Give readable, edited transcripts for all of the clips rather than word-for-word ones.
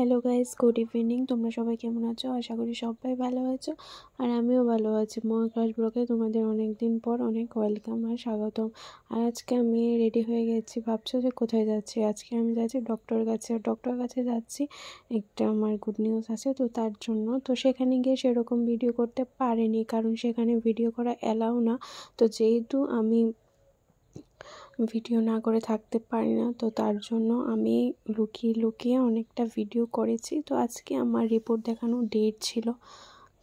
Hello guys, good evening. তোমরা সবাই কেমন আছো? আশা করি সবাই ভালো আছো আর আমিও ভালো আছি। মহাকাশ ব্লগে তোমাদের অনেক দিন পর অনেক ওয়েলকাম আর স্বাগতম। আর আজকে আমি রেডি হয়ে গেছি। ভাবছো যে কোথায় যাচ্ছি? আজকে আমি যাচ্ছি ডক্টর কাছে যাচ্ছি। একটা আমার গুড নিউজ আছে, তো তার জন্য তো সেখানে গিয়ে সেরকম ভিডিও করতে পারিনি, কারণ সেখানে ভিডিও করা অ্যালাউ না। তো যেহেতু আমি ভিডিও না করে থাকতে পারি না, তো তার জন্য আমি লুকিয়ে লুকিয়ে অনেকটা ভিডিও করেছি। তো আজকে আমার রিপোর্ট দেখানোর ডেট ছিল,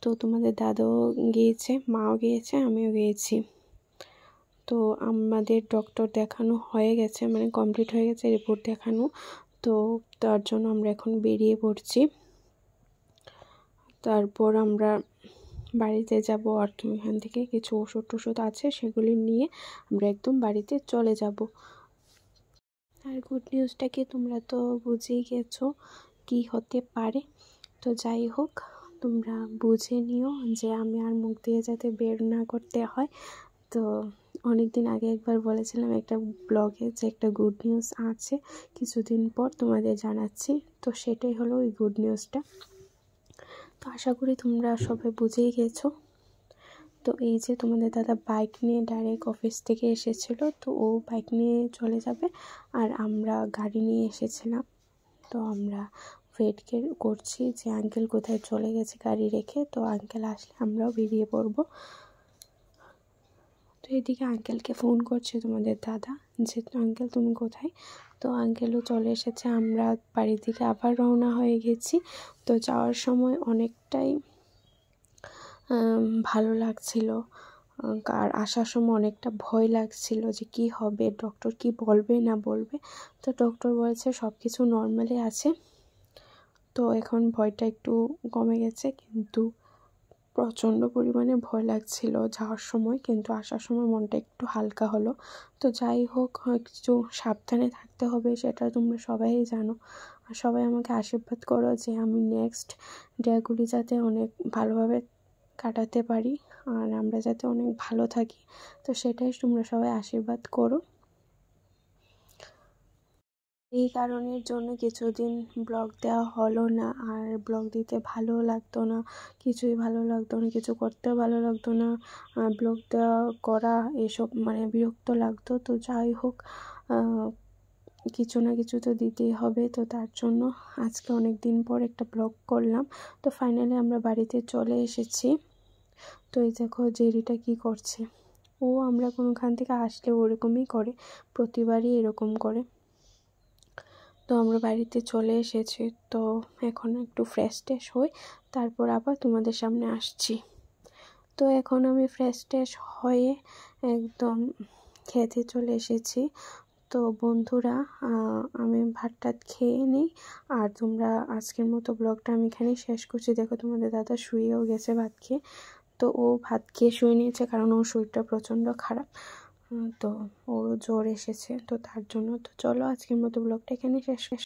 তো তোমাদের দাদাও গিয়েছে, মাও গিয়েছে, আমিও গিয়েছি। তো আমাদের ডক্টর দেখানো হয়ে গেছে, মানে কমপ্লিট হয়ে গেছে রিপোর্ট দেখানো। তো তার জন্য আমরা এখন বেরিয়ে পড়ছি। তারপর আমরা বাড়িতে যাব, আর তুমি এখান থেকে কিছু ওষুধ টষুধ আছে সেগুলি নিয়ে আমরা একদম বাড়িতে চলে যাব। আর গুড নিউজটা কি তোমরা তো বুঝেই গেছো কি হতে পারে। তো যাই হোক, তোমরা বুঝে নিও যে আমি আর মুখ দিয়ে যাতে বের না করতে হয়। তো অনেক দিন আগে একবার বলেছিলাম একটা ব্লগে যে একটা গুড নিউজ আছে, কিছুদিন পর তোমাদের জানাচ্ছি। তো সেটাই হলো ওই গুড নিউজটা। তো আশা করি তোমরা সবাই বুঝেই গেছো। তো এই যে তোমাদের দাদা বাইক নিয়ে ডাইরেক্ট অফিস থেকে এসেছিলো, তো ও বাইক নিয়ে চলে যাবে আর আমরা গাড়ি নিয়ে এসেছিলাম। তো আমরা ওয়েট করছি যে আঙ্কেল কোথায় চলে গেছে গাড়ি রেখে। তো আঙ্কেল আসলে আমরাও বেরিয়ে পড়বো। তো এদিকে আঙ্কেলকে ফোন করছে তোমাদের দাদা যে আঙ্কেল তুমি কোথায়। তো আঙ্কেলও চলে এসেছে, আমরা বাড়ির দিকে আবার রওনা হয়ে গেছি। তো যাওয়ার সময় অনেকটাই ভালো লাগছিল, আর আসার সময় অনেকটা ভয় লাগছিল যে কি হবে, ডক্টর কি বলবে না বলবে। তো ডক্টর বলছে সব কিছু নর্মালি আছে। তো এখন ভয়টা একটু কমে গেছে, কিন্তু প্রচণ্ড পরিমাণে ভয় লাগছিল যাওয়ার সময়, কিন্তু আসার সময় মনটা একটু হালকা হলো। তো যাই হোক, একটু সাবধানে থাকতে হবে, সেটা তোমরা সবাই জানো। আর সবাই আমাকে আশীর্বাদ করো যে আমি নেক্সট ডেগুলি যাতে অনেক ভালোভাবে কাটাতে পারি আর আমরা যাতে অনেক ভালো থাকি। তো সেটাই তোমরা সবাই আশীর্বাদ করো। এই কারণের জন্য কিছুদিন ব্লগ দেওয়া হলো না, আর ব্লগ দিতে ভালো লাগতো না, কিছুই ভালো লাগতো না, কিছু করতেও ভালো লাগতো না, ব্লগ দেওয়া করা এসব মানে বিরক্ত লাগতো। তো যাই হোক, কিছু না কিছু তো দিতেই হবে। তো তার জন্য আজকে অনেক দিন পর একটা ব্লগ করলাম। তো ফাইনালি আমরা বাড়িতে চলে এসেছি। তো এই দেখো জেরিটা কি করছে। ও আমরা কোনোখান থেকে আসলে ওরকমই করে, প্রতিবারই এরকম করে। তো আমরা বাড়িতে চলে এসেছি। তো এখন একটু ফ্রেশ ট্রেশ হই, তারপর আবার তোমাদের সামনে আসছি। তো এখন আমি ফ্রেশ ট্রেশ হয়ে একদম খেতে চলে এসেছি। তো বন্ধুরা, আমি ভাত টাত খেয়ে নিই, আর তোমরা আজকের মতো ব্লগটা আমি এখানেই শেষ করছি। দেখো তোমাদের দাদা শুয়েও গেছে ভাত খেয়ে। তো ও ভাত খেয়ে শুয়ে নিয়েছে, কারণ ওর শরীরটা প্রচণ্ড খারাপ, তো ওরও জ্বর এসেছে, তো তার জন্য। তো চলো আজকের মতো ব্লগটা এখানেই শেষ।